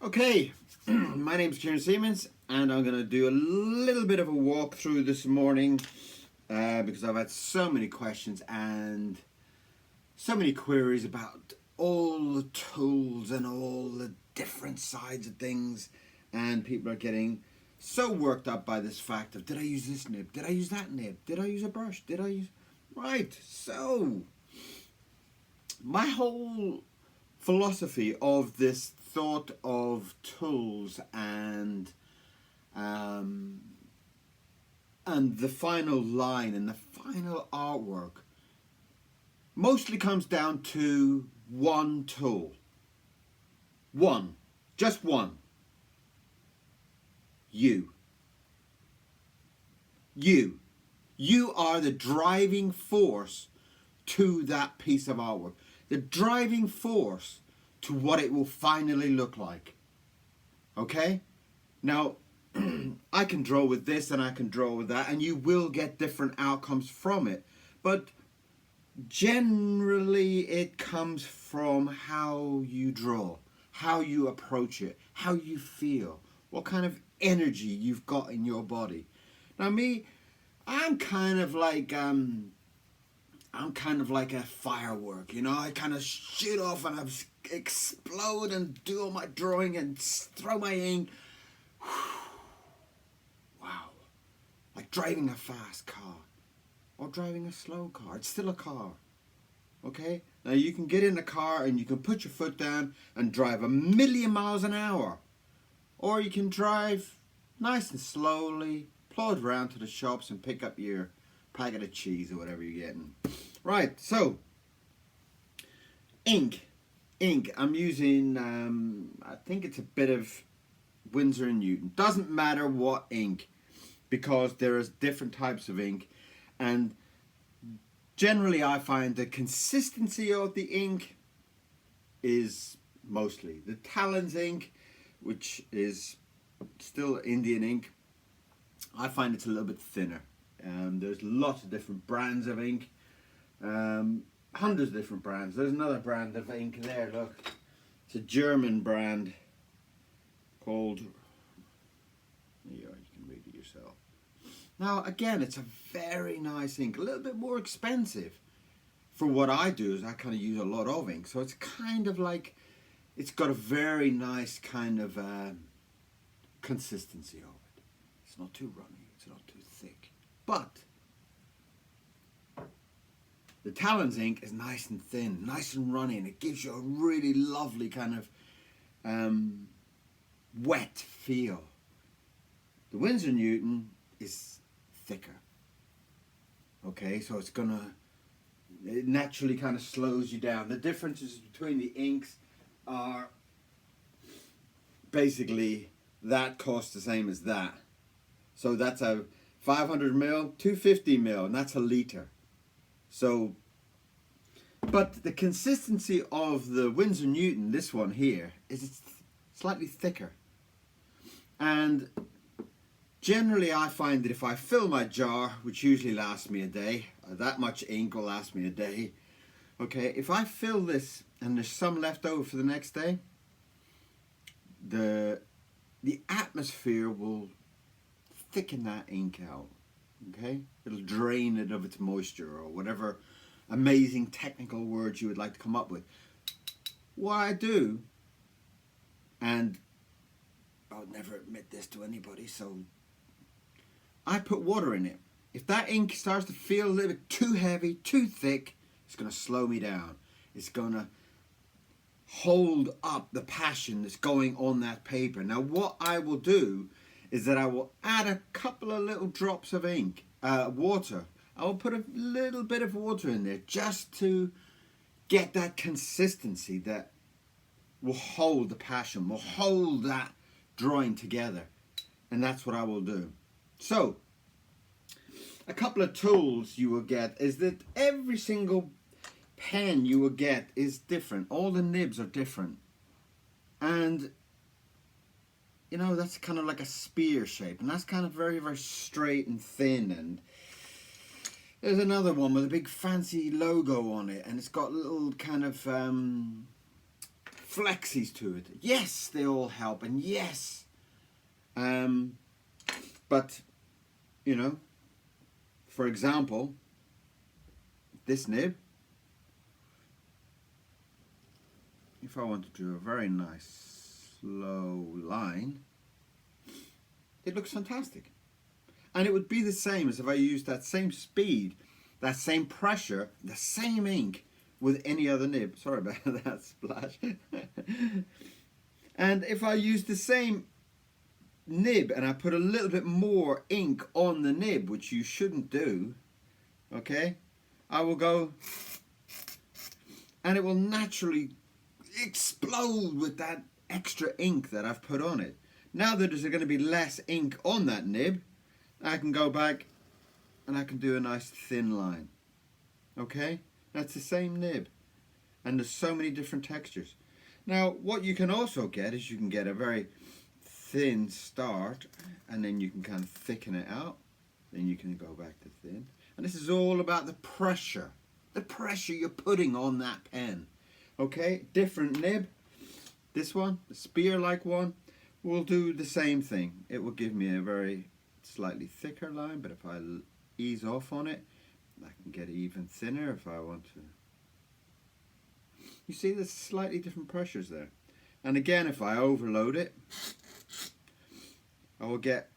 Okay, my name's Kieron Siemens, and I'm going to do a little bit of a walkthrough this morning because I've had so many questions and so many queries about all the tools and all the different sides of things, and people are getting so worked up by this fact of, did I use this nib? Did I use that nib? Did I use a brush? Did I use... Right, so my whole philosophy of this thought of tools and the final line and the final artwork mostly comes down to one tool. One. Just one. You. You. You are the driving force to that piece of artwork. The driving force to what it will finally look like. Okay? Now, I can draw with this and I can draw with that, and you will get different outcomes from it. But generally it comes from how you draw, how you approach it, how you feel, what kind of energy you've got in your body. Now me, I'm kind of like a firework, you know. I kind of shoot off and I explode and do all my drawing and throw my ink. Wow. Like driving a fast car or driving a slow car. It's still a car. Okay? Now you can get in a car and you can put your foot down and drive 1,000,000 miles an hour. Or you can drive nice and slowly, plod around to the shops and pick up your packet of cheese or whatever you're getting. Right, so ink. I'm using, I think it's a bit of Winsor & Newton. Doesn't matter what ink, because there is different types of ink, and generally I find the consistency of the ink is mostly the Talon's ink, which is still Indian ink. I find it's a little bit thinner. There's lots of different brands of ink, hundreds of different brands. There's another brand of ink there, look. It's a German brand called, yeah, you can read it yourself. Now again, it's a very nice ink, a little bit more expensive for what I do, is I kind of use a lot of ink, so it's kind of like, it's got a very nice kind of consistency of it. It's not too runny, it's not too thick. But the Talon's ink is nice and thin, nice and runny, and it gives you a really lovely kind of wet feel. The Winsor & Newton is thicker. Okay, so it naturally kind of slows you down. The differences between the inks are basically that costs the same as that. So that's a 500 mil, 250 mil, and that's a liter. So, but the consistency of the Winsor & Newton, this one here, is it's slightly thicker. And generally I find that if I fill my jar, which usually lasts me a day, that much ink will last me a day. Okay, if I fill this and there's some left over for the next day, the atmosphere will thicken that ink out. Okay, it'll drain it of its moisture, or whatever amazing technical words you would like to come up with. What I do, and I'll never admit this to anybody, so I put water in it. If that ink starts to feel a little bit too heavy, too thick, it's going to slow me down. It's going to hold up the passion that's going on that paper. Now what I will do is that I will add a couple of little drops of ink, water. I will put a little bit of water in there just to get that consistency that will hold the passion, will hold that drawing together. And that's what I will do. So, a couple of tools you will get is that every single pen you will get is different. All the nibs are different. And you know, that's kind of like a spear shape, and that's kind of very, very straight and thin. And there's another one with a big fancy logo on it, and it's got little kind of flexies to it. Yes, they all help, and yes. But, you know, for example, this nib, if I want to do a very nice slow line, it looks fantastic. And it would be the same as if I used that same speed, that same pressure, the same ink with any other nib. Sorry about that splash. And if I use the same nib and I put a little bit more ink on the nib, which you shouldn't do, okay, I will go and it will naturally explode with that extra ink that I've put on it. Now that there's going to be less ink on that nib, I can go back and I can do a nice thin line. Okay, that's the same nib, and there's so many different textures. Now what you can also get is you can get a very thin start, and then you can kind of thicken it out, then you can go back to thin, and this is all about the pressure you're putting on that pen. Okay, different nib. This one, the spear like one, will do the same thing. It will give me a very slightly thicker line, but if I ease off on it, I can get it even thinner if I want to. You see, there's slightly different pressures there. And again, if I overload it, I will get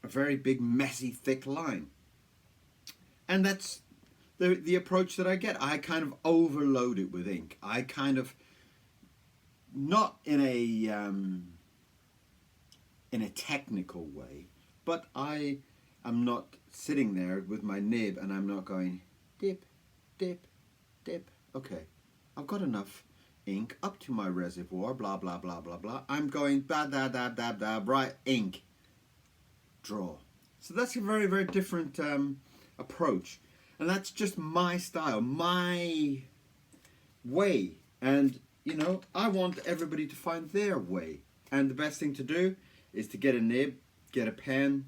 a very big, messy, thick line. And that's the approach that I get. I kind of overload it with ink. I kind of, not in a technical way, but I am not sitting there with my nib and I'm not going dip, dip, dip. Okay, I've got enough ink up to my reservoir, blah, blah, blah, blah, blah. I'm going dab, dab, dab, dab, dab, right, ink, draw. So that's a very, very different approach. And that's just my style, my way. And, you know, I want everybody to find their way. And the best thing to do is to get a nib, get a pen,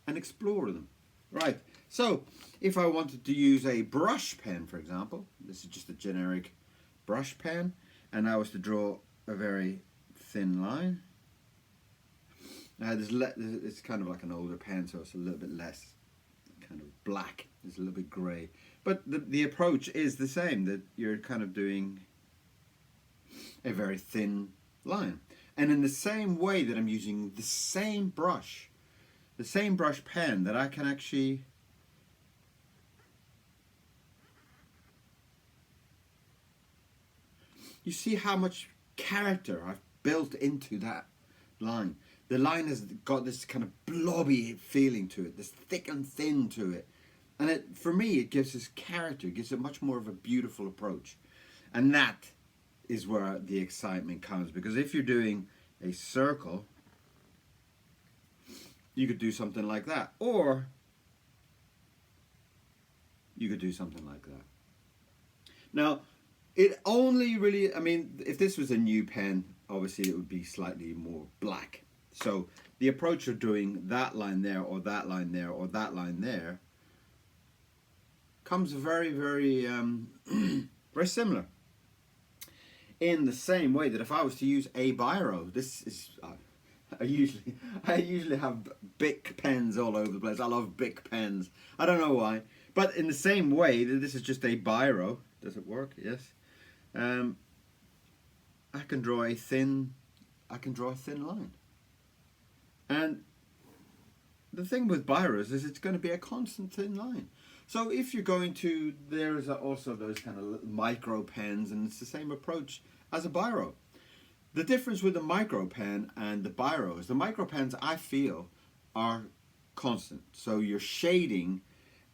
and explore them. Right, so if I wanted to use a brush pen, for example, this is just a generic brush pen, and I was to draw a very thin line. It's kind of like an older pen, so it's a little bit less kind of black, it's a little bit grey. But the approach is the same, that you're kind of doing a very thin line. And in the same way that I'm using the same brush pen, that I can actually you see how much character I've built into that line. The line has got this kind of blobby feeling to it, this thick and thin to it. And for me, it gives this character, it gives it much more of a beautiful approach. And that is where the excitement comes. Because if you're doing a circle, you could do something like that. Or you could do something like that. Now, it only really, I mean, if this was a new pen, obviously it would be slightly more black. So the approach of doing that line there, or that line there, or that line there, comes very, very, very similar. In the same way that if I was to use a biro, this is, I usually have Bic pens all over the place. I love Bic pens. I don't know why. But in the same way that this is just a biro, does it work? Yes. I can draw a thin line. And the thing with biros is it's going to be a constant thin line. So if you're going to, there's also those kind of little micro pens, and it's the same approach as a biro. The difference with the micro pen and the biro is the micro pens, I feel, are constant. So your shading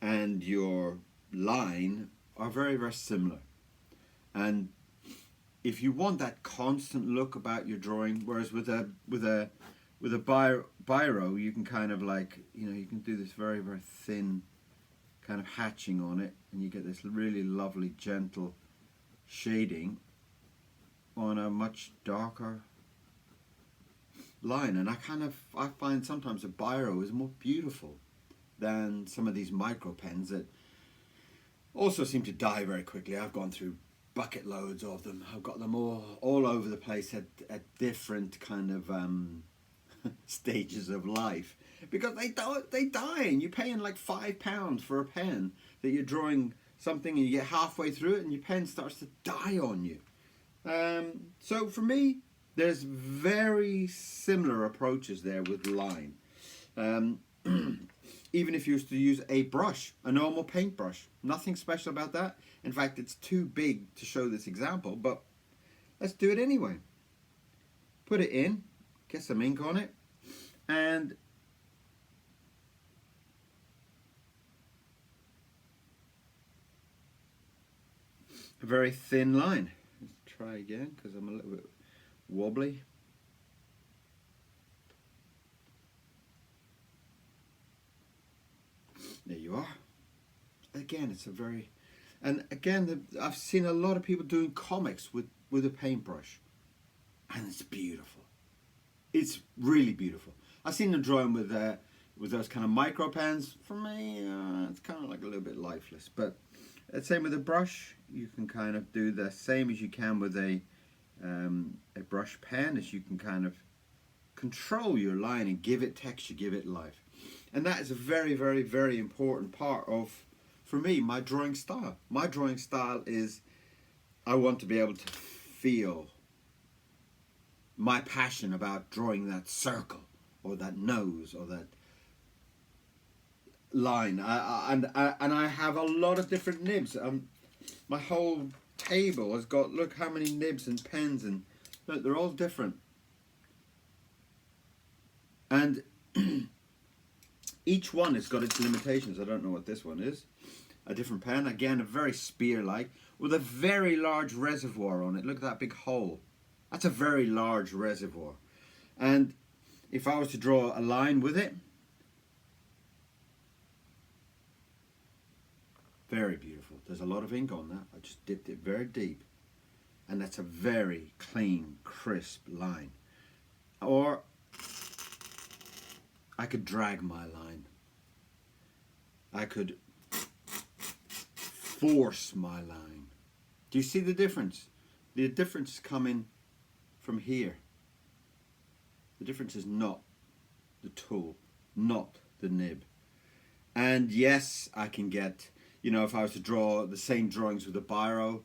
and your line are very, very similar. And if you want that constant look about your drawing, whereas with a biro, you can kind of like, you know, you can do this very, very thin kind of hatching on it, and you get this really lovely, gentle shading on a much darker line. And I find sometimes a biro is more beautiful than some of these micro pens that also seem to die very quickly. I've gone through bucket loads of them. I've got them all over the place at different kind of stages of life, because they die, and you're paying like £5 for a pen that you're drawing something, and you get halfway through it and your pen starts to die on you. So for me, there's very similar approaches there with line. Even if you was to use a brush, a normal paintbrush, nothing special about that. In fact, it's too big to show this example, but let's do it anyway. Put it in, get some ink on it, and a very thin line. Let's try again, because I'm a little bit wobbly. There you are. Again, it's a very, and again, I've seen a lot of people doing comics with a paintbrush, and it's beautiful. It's really beautiful. I've seen them drawing with those kind of micro pens. For me, it's kind of like a little bit lifeless. But same with a brush, you can kind of do the same as you can with a brush pen, as you can kind of control your line and give it texture, give it life. And that is a very, very, very important part of, for me, my drawing style. My drawing style is, I want to be able to feel my passion about drawing that circle or that nose or that line. And I have a lot of different nibs. My whole table has got, look how many nibs and pens, and look, they're all different. And each one has got its limitations. I don't know what this one is. A different pen, again, a very spear-like, with a very large reservoir on it. Look at that big hole. That's a very large reservoir. And if I was to draw a line with it, very beautiful. There's a lot of ink on that. I just dipped it very deep. And that's a very clean, crisp line. Or I could drag my line. I could force my line. Do you see the difference? The difference is coming from here. The difference is not the tool, not the nib. And yes, I can get, you know, if I was to draw the same drawings with a biro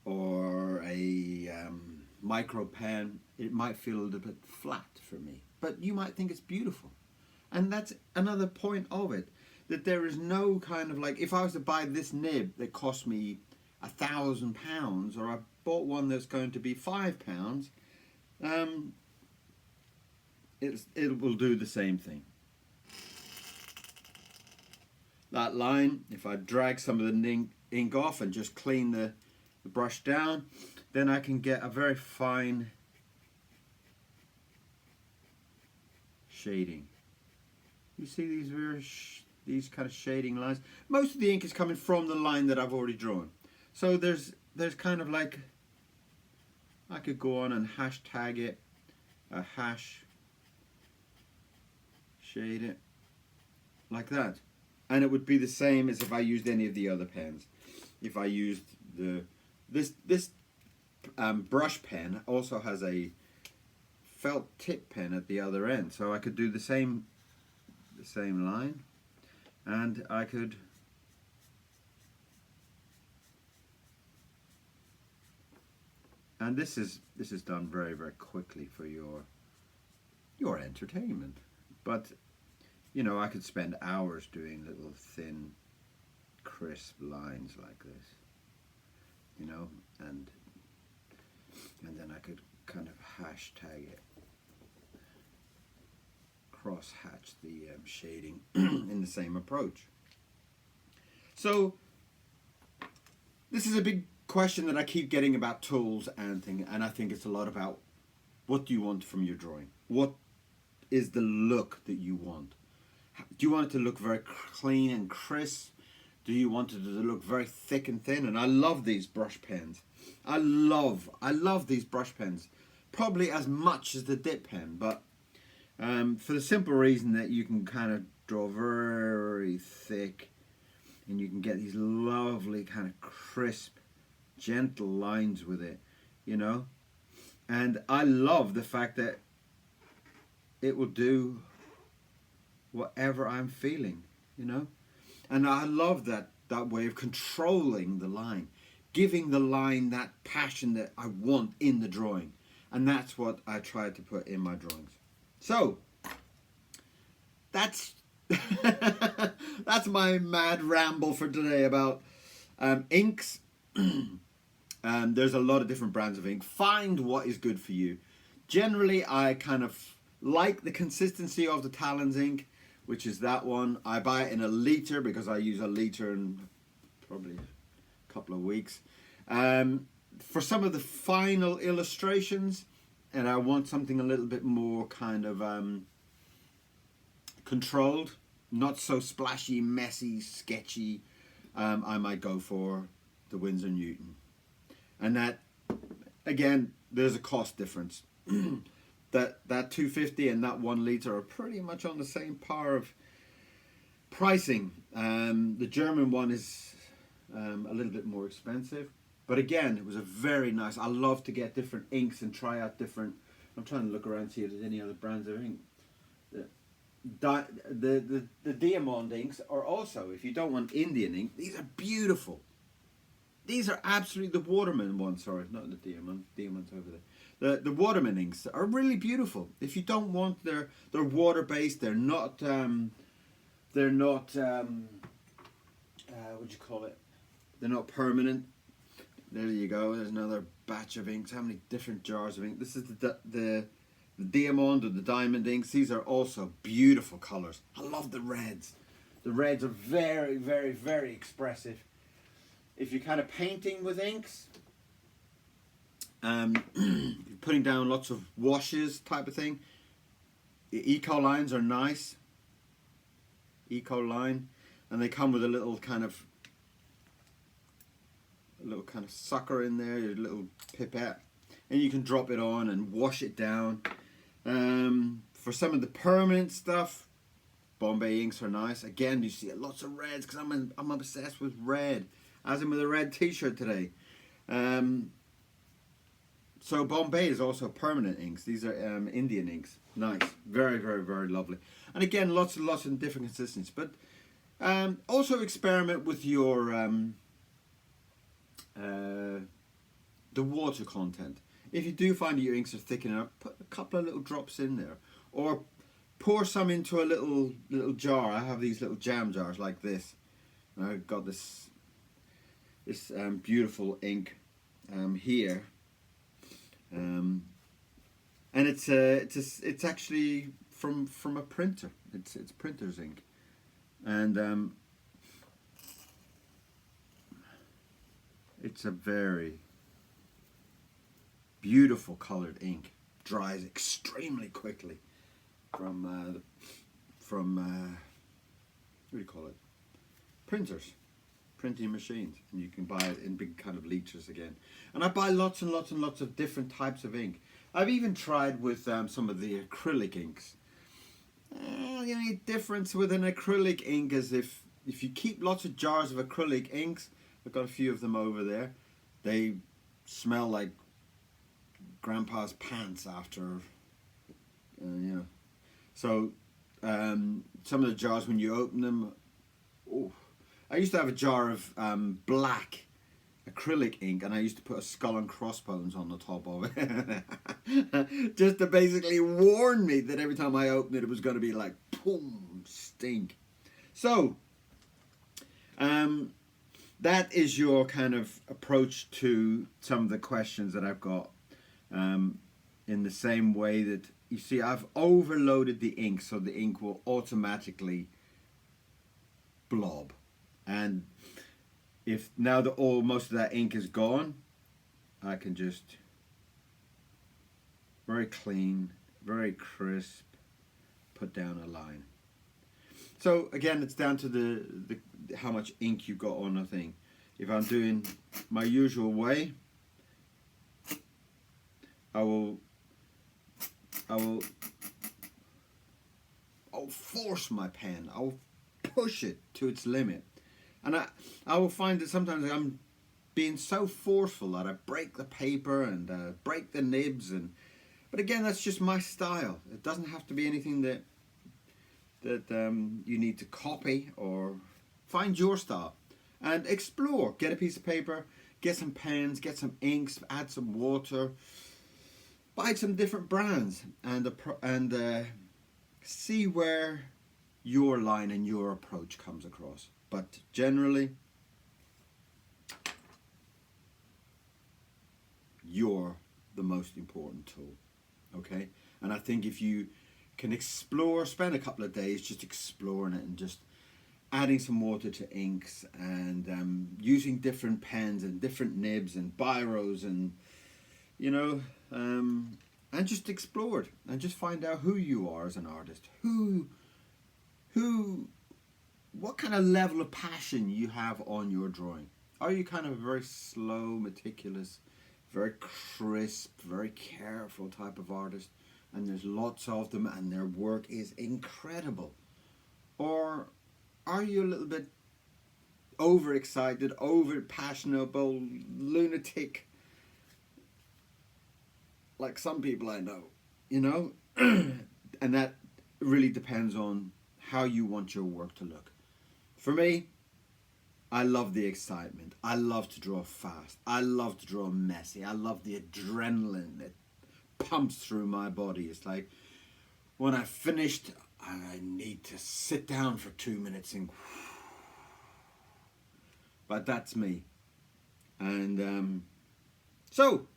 or a micro pen, it might feel a little bit flat for me. But you might think it's beautiful. And that's another point of it, that there is no kind of like, if I was to buy this nib that cost me £1,000, or I bought one that's going to be £5, it will do the same thing. That line, if I drag some of the ink off and just clean the brush down, then I can get a very fine shading. You see these kind of shading lines? Most of the ink is coming from the line that I've already drawn. So there's kind of like, I could go on and hashtag it, hash shade it, like that. And it would be the same as if I used any of the other pens. If I used this brush pen also has a felt tip pen at the other end, so I could do the same line, and I could this is done very, very quickly for your entertainment. But you know, I could spend hours doing little thin, crisp lines like this, you know, and then I could kind of hashtag it, cross-hatch the shading in the same approach. So this is a big question that I keep getting about tools and things, and I think it's a lot about, what do you want from your drawing? What is the look that you want? Do you want it to look very clean and crisp? Do you want it to look very thick and thin? And I love these brush pens. I love these brush pens, probably as much as the dip pen, but for the simple reason that you can kind of draw very thick, and you can get these lovely kind of crisp gentle lines with it, you know. And I love the fact that it will do whatever I'm feeling, you know. And I love that way of controlling the line, giving the line that passion that I want in the drawing. And that's what I try to put in my drawings. So that's that's my mad ramble for today about inks. There's a lot of different brands of ink. Find what is good for you. Generally, I kind of like the consistency of the Talons ink, which is that one. I buy it in a litre because I use a litre in probably a couple of weeks. For some of the final illustrations, and I want something a little bit more kind of controlled, not so splashy, messy, sketchy, I might go for the Winsor Newton. And that, again, there's a cost difference. that 250 and that 1 litre are pretty much on the same par of pricing. The German one is a little bit more expensive, but again, it was a very nice. I love to get different inks and try out different. I'm trying to look around see if there's any other brands of ink. The Diamond inks are also, if you don't want Indian ink, these are beautiful. These are absolutely the Waterman ones. Sorry, not the Diamond. Diamond's over there. The Waterman inks are really beautiful. If you don't want, they're water based. They're not what do you call it? They're not permanent. There you go. There's another batch of inks. How many different jars of ink? This is the Diamond or the Diamond inks. These are also beautiful colors. I love the reds. The reds are very, very, very expressive. If you're kind of painting with inks, you're putting down lots of washes type of thing, the eco lines are nice. Eco line, and they come with a little kind of sucker in there, a little pipette, and you can drop it on and wash it down. For some of the permanent stuff, Bombay inks are nice. Again, you see lots of reds because I'm obsessed with red, as in with a red t-shirt today. So Bombay is also permanent inks. These are Indian inks. Nice, very, very, very lovely. And again, lots and lots of different consistencies. But also experiment with your the water content. If you do find that your inks are thick enough, put a couple of little drops in there, or pour some into a little jar. I have these little jam jars like this. And I've got this beautiful ink here, and it's actually from a printer. It's printer's ink, and it's a very beautiful colored ink. Dries extremely quickly from what do you call it? Printers. Printing machines, and you can buy it in big kind of liters again. And I buy lots and lots and lots of different types of ink. I've even tried with some of the acrylic inks. The only difference with an acrylic ink is if you keep lots of jars of acrylic inks, I've got a few of them over there, they smell like grandpa's pants after, you know. So some of the jars, when you open them, oh, I used to have a jar of black acrylic ink, and I used to put a skull and crossbones on the top of it just to basically warn me that every time I opened it, it was going to be like, boom, stink. So that is your kind of approach to some of the questions that I've got, in the same way that, you see, I've overloaded the ink, so the ink will automatically blob. And if now that most of that ink is gone, I can just very clean, very crisp, put down a line. So again, it's down to the how much ink you got on a thing. If I'm doing my usual way, I'll force my pen. I'll push it to its limit. And I will find that sometimes I'm being so forceful that I break the paper and break the nibs. But again, that's just my style. It doesn't have to be anything that you need to copy, or find your style and explore. Get a piece of paper, get some pens, get some inks, add some water, buy some different brands, and see where your line and your approach comes across. But generally, you're the most important tool, okay? And I think if you can explore, spend a couple of days just exploring it and just adding some water to inks and using different pens and different nibs and biros and, you know, and just explore it and just find out who you are as an artist, what kind of level of passion you have on your drawing. Are you kind of a very slow, meticulous, very crisp, very careful type of artist, and there's lots of them and their work is incredible? Or are you a little bit overexcited, over passionable, lunatic, like some people I know, you know? And that really depends on how you want your work to look. For me, I love the excitement. I love to draw fast. I love to draw messy. I love the adrenaline that pumps through my body. It's like when I finished, I need to sit down for 2 minutes and but that's me. And so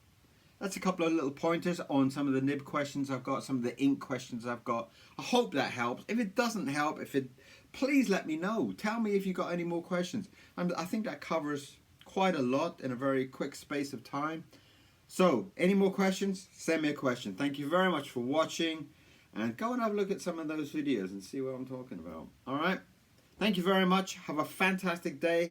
that's a couple of little pointers on some of the nib questions I've got, some of the ink questions I've got. I hope that helps. If it doesn't help, please let me know. Tell me if you got any more questions. I think that covers quite a lot in a very quick space of time. So, any more questions? Send me a question. Thank you very much for watching. And go and have a look at some of those videos and see what I'm talking about. Alright? Thank you very much. Have a fantastic day.